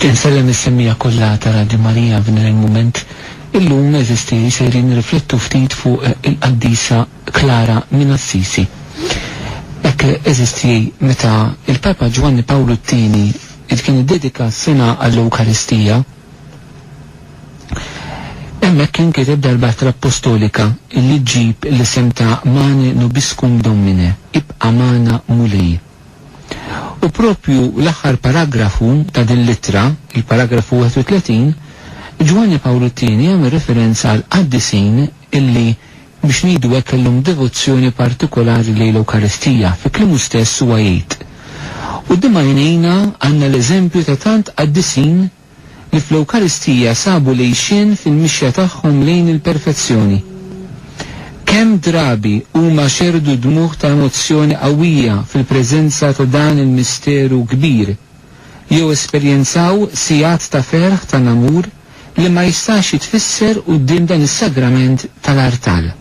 Insellem is-semmija kollha ta' Radio Marija f'din il-mument illum eżisti sejrin riflettu ftit fuq il-qaddisa Klara minn Assisi. Hekk eżisti meta il-Papa Giovanni Paolo II kien iddedika s-sena għall-Ewkaristija. Hemmhekk kien kiteb darb'altra apostolika illi ġġib l-isem ta' Mane Nobiscum Domine, ibqa' Mana Mulej. U propju l-aħħar paragrafu ta' din l-ittra, il-paragrafu 31, Giovanni Paolo II għamel referenza għal qaddisin illi biex ngħidu hekk kellhom devozzjoni partikolari lejn l-Ewkaristija fi klimu stess huwa jgħid. U dimma jnejna għandna l-eżempju ta' tant qaddisin li fl-Ewkaristija sabu lejxin fil-mixja tagħhom lejn il-perfezzjoni. Kemm drabi huma xerdu dmuħ ta' emozzjoni qawwija fil-preżenza ta' dan il-misteru kbir, jew esperjenzaw sigħat ta' ferħ ta' namur li ma jistax jitfisser quddiem dan is-sagrament tal-artal.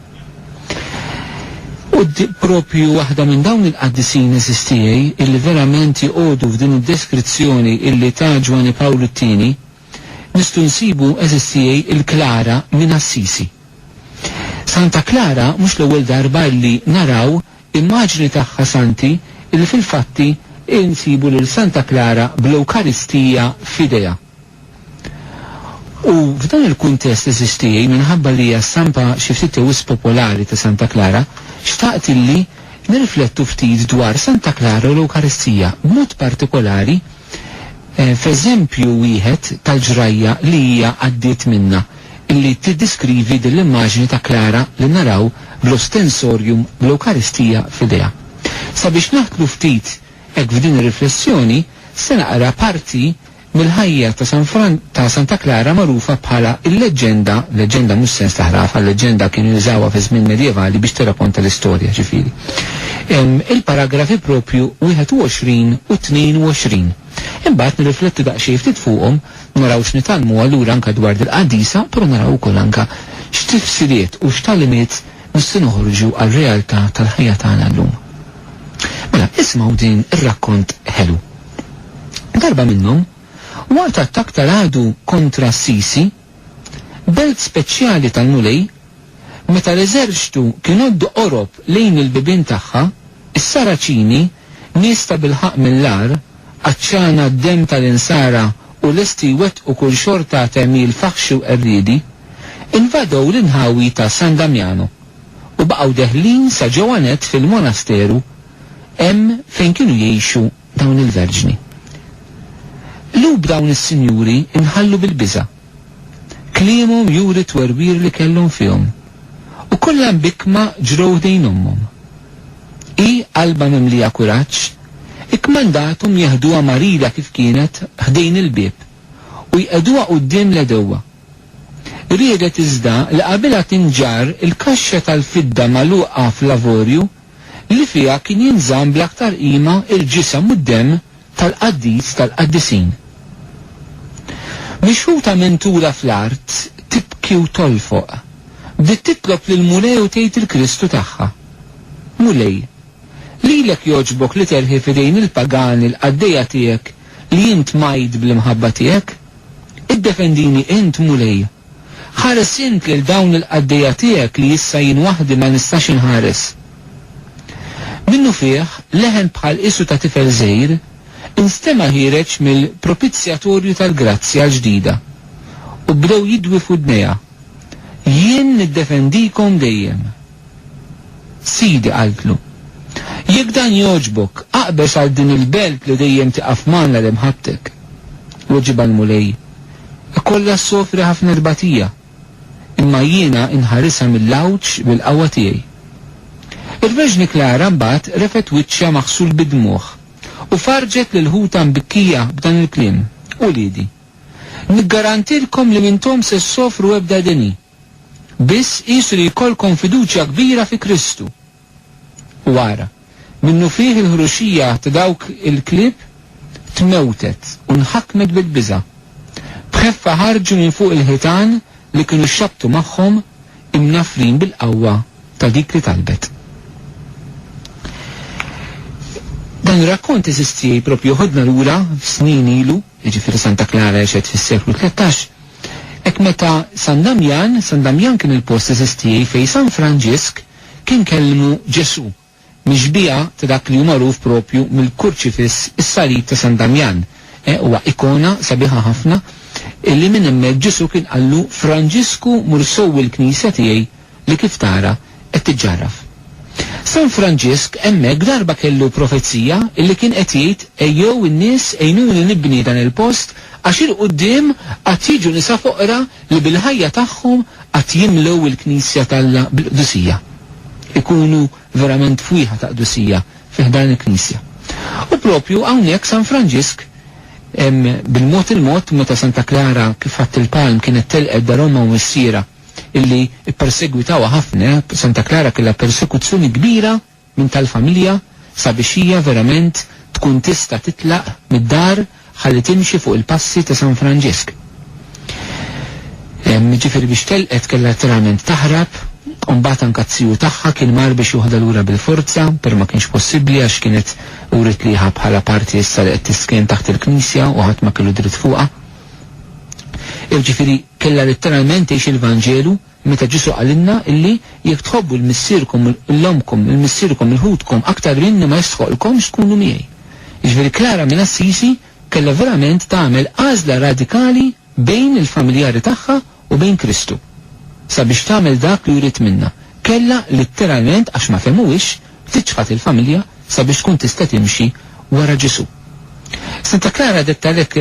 U propju waħda minn dawn il-qaddisin eżistijej illi verament jgħodu f'din id-deskrizzjoni illi ta' Giovanni Paolo II nistgħu nsibu eżistijej il-Klara minn Assisi. Santa Klara mhux l-ewwel darba li naraw immaġni tagħha santi illi fil-fatti insibu lil Santa Klara bl-Ewkaristija f'idejha. U f'dan il-kuntest eżistijej minħabba li hija stampa xi ftit wis popolari ta' Santa Klara, xtaqt illi nirriflettu ftit dwar Santa Klara u l-Ewkaristija b'mod partikolari f'eżempju wieħed tal-ġrajja li hija għaddiet minnha illi tiddiskrivi din l-immaġni ta' Klara li naraw bl-ostensorium bl-Ewkaristija f'idejha. Sabiex naħdlu ftit hekk f'din ir-riflessjoni se naqra parti mill-ħajja ta' Santa Klara magħrufa bħala il-leġenda, leġenda mhux sens taħrafa, leġenda kienu jużawha fi żmien medjevali biex tirrapponta l-istorja ġifieri. Il-paragrafi propju 21 u 22. Imbagħad nirriflettu daqsxejn ftit fuqhom, naraw x'nitalmu allura anke dwar il-qadisa, però naraw ukoll anke x'tifsiriet u x'talimiet nistgħu noħorġu għar-realtà tal-ħajja tagħna llum. Mela, ismgħu din ir-rakkont ħelu. Darba minnhom waqt attakk tal-għadu kontra Assisi, belt speċjali tal-Mulej, meta l-eżerċtu kien għoddu qorob lejn il-bibien tagħha, is-Saraċini, nies ta' bil-ħaq mill-lar, għaċċana d-dem tal-insara u lesti wettqu kull xorta temil faħxi u qerriedi, invadow l-inħawi ta' San Damjano u baqgħu deħlin sa ġewanet fil-monasteru hemm fejn kienu jgħixu dawn il-verġni. Lub dawn is-sinjuri inħallu bil-biża'. Kliemhom juri twerwir li kellhom fihom. U kollha bikma ġrow dejn ommhom. I qalba mimlija kuraġġ, ikmandatum jeħduha marida kif kienet ħdejn il-bieb u jqeduha quddiem l-edewwa. Riedet iżda li qabilha tinġar il-kaxxa tal-fidda magħluqa fl-lavorju li fiha kien jinżamm bl-aktar qima il-ġisem u d-demm tal-qaddis tal-qaddisin. Mixħuta mentura fl-art tibki u tolfoq, bdiet titlob lil Mulej u tgħid il-Kristu tagħha. Mulej, lilek jogħġbok li terħi f'idejn il-pagani l-qaddejja tiegħek li int majd bl-imħabba tiegħek? Iddefendini int Mulej. Ħares int lil dawn il-qaddejja tiegħek li issa jien waħdi ma nistax inħares. Minnu fih leħen bħal isu ta' tifel żgħir instema' ħireġ mill-propizzjatorju tal-grazzja l-ġdida u bdew jidwi f'udnejha. Jien niddefendikom dejjem. Sidi qaltlu, jekk dan jogħġbok aqbex għal din il-belt li dejjem tiqaf magħna li mħabbtek. Weġiba l-Mulej, ikollha ssofri ħafna rbatija, imma jiena inħarisha mill-lawċ bil-qawwa tiegħi. Il-Verġni Klara mbagħad refet wiċċha maħsul bid-dmugħ u farġet lil ħuta mbikkija b'dan il-kliem. Uliedi, niggarantilkom li mintom se ssofru ebda deni, biss qisu li jkollkom fiduċja kbira fi Kristu. U ara, minnu fih il-ħruxija ta' dawk il-klib tmewtet u nħakmet bil-biża'. Bħeffa ħarġu minn fuq il-ħitan li kienu xabtu magħhom imnafrin bil-qawwa ta' dik li talbet. Dan ir-rakkont eżisti propju ħodna lura snin ilu jiġifieri Santa Clara għexet fis-seklu 13. Ek meta San Damjan kien il-post SSTA fej San Franġisk kien kellmu Ġesu, miġbija ta' dak li hu magħruf propju mill-kurċifis is-salib ta' San Damjan. Huwa ikona sabiħa ħafna illi minn hemmhekk Ġesu kien qallu Franġisku mur sewwi l-Knisja tiegħi li kif tara qed tiġġarraf. San Franġisk hemmhekk darba kellu profezija illi kien qed jgħid ejjew in-nies għejnuni nibni dan il-post għax il-qudiem qatt jiġu nisa foqra li bil-ħajja tagħhom qatt jimlew il-Knisja tal-Qdusija. Ikunu verament fwieħa ta' Qdusija fih dan il-Knisja. U propju hawnhekk San Franġisk bil-mod il-mod meta Santa Clara kif ħadd il-palm kienet telqed da Roma u missiera illi perseguitawa ħafna. Santa Clara kellha persekuzzjoni kbira minn tal-familja sabiex hija verament tkun tista' titlaq mid-dar ħalli timxi fuq il-passi ta' San Franġisk. Ġifieri biex telqet kellha letteralment taħrab, u mbagħad anke tziju tagħha kien mar biex juħda lura bil-forza, per ma kienx possibbli għax kienet urit liha bħala parti issa li qed tiskien taħt il-Knisja u ħadd ma kellu dritt fuqha. Ġifieri kellha letteralment tgħix il-Vanġelu meta Ġesu qalilna illi jekk tħobbu l-missierkom l-omkom, il-missierkom il-ħudkom aktar minni ma jistħoqlkomx tkunu miegħi. Ġifieri Clara minn Assisi kellha verament tagħmel għażla radikali bejn il-familjari tagħha u bejn Kristu. Sabiex tagħmel dak li jrid minnha. Kellha letteralment għax ma femuwix tiċħat il-familja sabiex tkun tista' timxi wara Ġesu. Santa Clara dettalek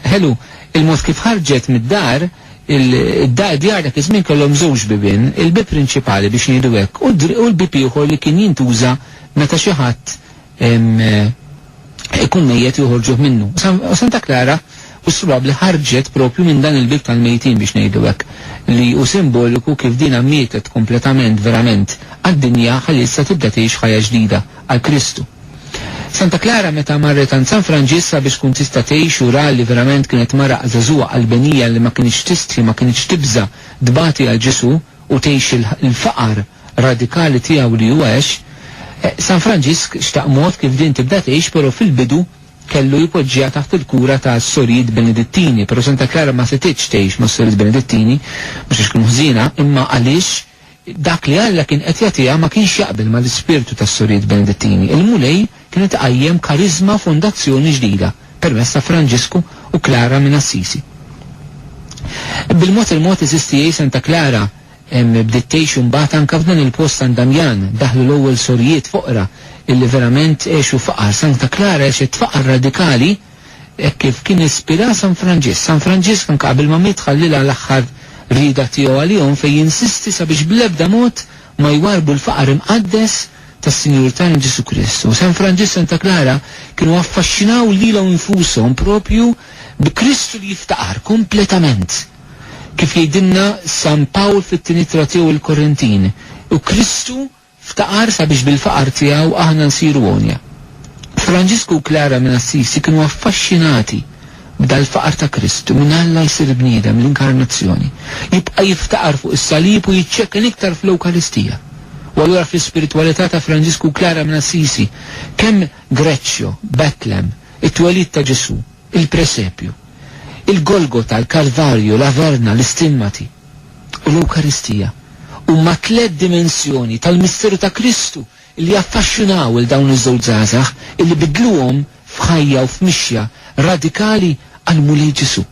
ħelu il-mod kif ħarġet mid-dar, id-dar dak iż-żmien kellhom żewġ bibien, il-bib prinċipali biex ngħidu hekk u l-bib ieħor li kien jintuża meta xi ħadd ikun mejjed joħorġuh minnu. Santa Clara u s-probabbli ħarġet propju minn dan il-bib tal-mejtin biex ngħidu hekk li hu simboliku kif dina mietet kompletament verament għad-dinja ħalli issa tibda tgħix ħajja ġdida għal Kristu. Santa Clara meta marret għand San Franġiska biex tkun tista' tgħix u ra li verament kienet mara żagħżugħa qalbenija li ma kienx tistħi ma kienx tibża dbati għal Ġesu u tgħix il-faqar radikali tiegħu li huwa għex, San Franġisk xtaq mod kif din tibda tgħix però fil-bidu kellu jipoġġiha taħt il-kura ta' s-Sorijiet Benedettini, però Santa Clara ma setitx tgħix ma' s-Sorijiet Benedettini mhux għax kienu ħżiena, imma għaliex dak li Alla kien qed jagħtiha ma kienx jaqbel mal-ispirtu tas-Sorijiet Benedettini. Il-mulej kienet tqajjem karizma fondazzjoni ġdida permezz ta' Franġisku u Clara minn Assisi. Bil-mod il-mod eżistijej Santa Clara bdiet tgħix imbagħad anke f'dan il-post San Damjan daħlu l-ewwel Sorijiet foqra illi verament għexu faqar. Santa Clara għexet faqar radikali kif kien ispira San Franġisk. San Franġisk anke qabel ma miet ħallilha l-aħħar rida tiegħu għalihom fejn jinsisti sabiex bl-ebda mod ma jwarbu l-faqar imqaddes tas-Sinjur tagħna Ġesu Kristu. San Franġisk Santa Clara kienu affaxxinaw lilhom infushom propju bi Kristu li jiftaqar kompletament. Kif jgħidilna San Pawl fit-tinitra tiegħu il-Korintin. U Kristu ftaqar sabiex bil-faqar tiegħu aħna nsiru għonja. Franġisku u Clara minn Assisi kienu affaxxinati b'dal-faqar ta' Kristu minn Alla jsir bniedem l-inkarnazzjoni. Jibqa' jiftaqar fuq is-salib u jiċċekken iktar fl-Ewkaristija. U allura fl-ispiritualità ta' Franġisku u Clara minn Assisi kemm Greċċjo, Betlem, it-twelid ta' Ġesu, il-Presepju, il-Golgota, il-Kalvarju, l-Averna, l-Istimmati u l-Ewkaristija huma tliet dimensjoni tal-misteru ta' Kristu li affaxxinaw il dawn iż-żewġ żgħażagħ illi bidluhom f'ħajja u f'mixja radikali għal mulej Ġesu.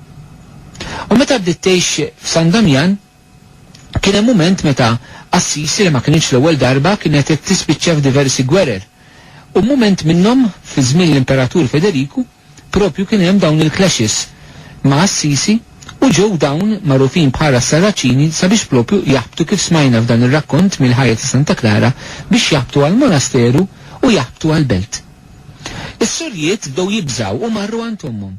U meta bdiet tgħix f'San Damjan kien hemm mument meta Assisi li ma kienx l-ewwel darba kienet qed tispiċċa f'diversi gwerer. U mument minnhom fi żmien l-Imperatur Federiku propju kien hemm dawn il-clashes ma' Assisi u ġew dawn magħrufin bħala Sarraċini sabiex propju jaħbtu kif smajna f'dan ir-rakkont mill-ħajja ta' Santa Clara biex jaħbtu għal monasteru u jaħbtu għal belt. Is-Sorijiet bdew jibżaw u marru għand ommhom.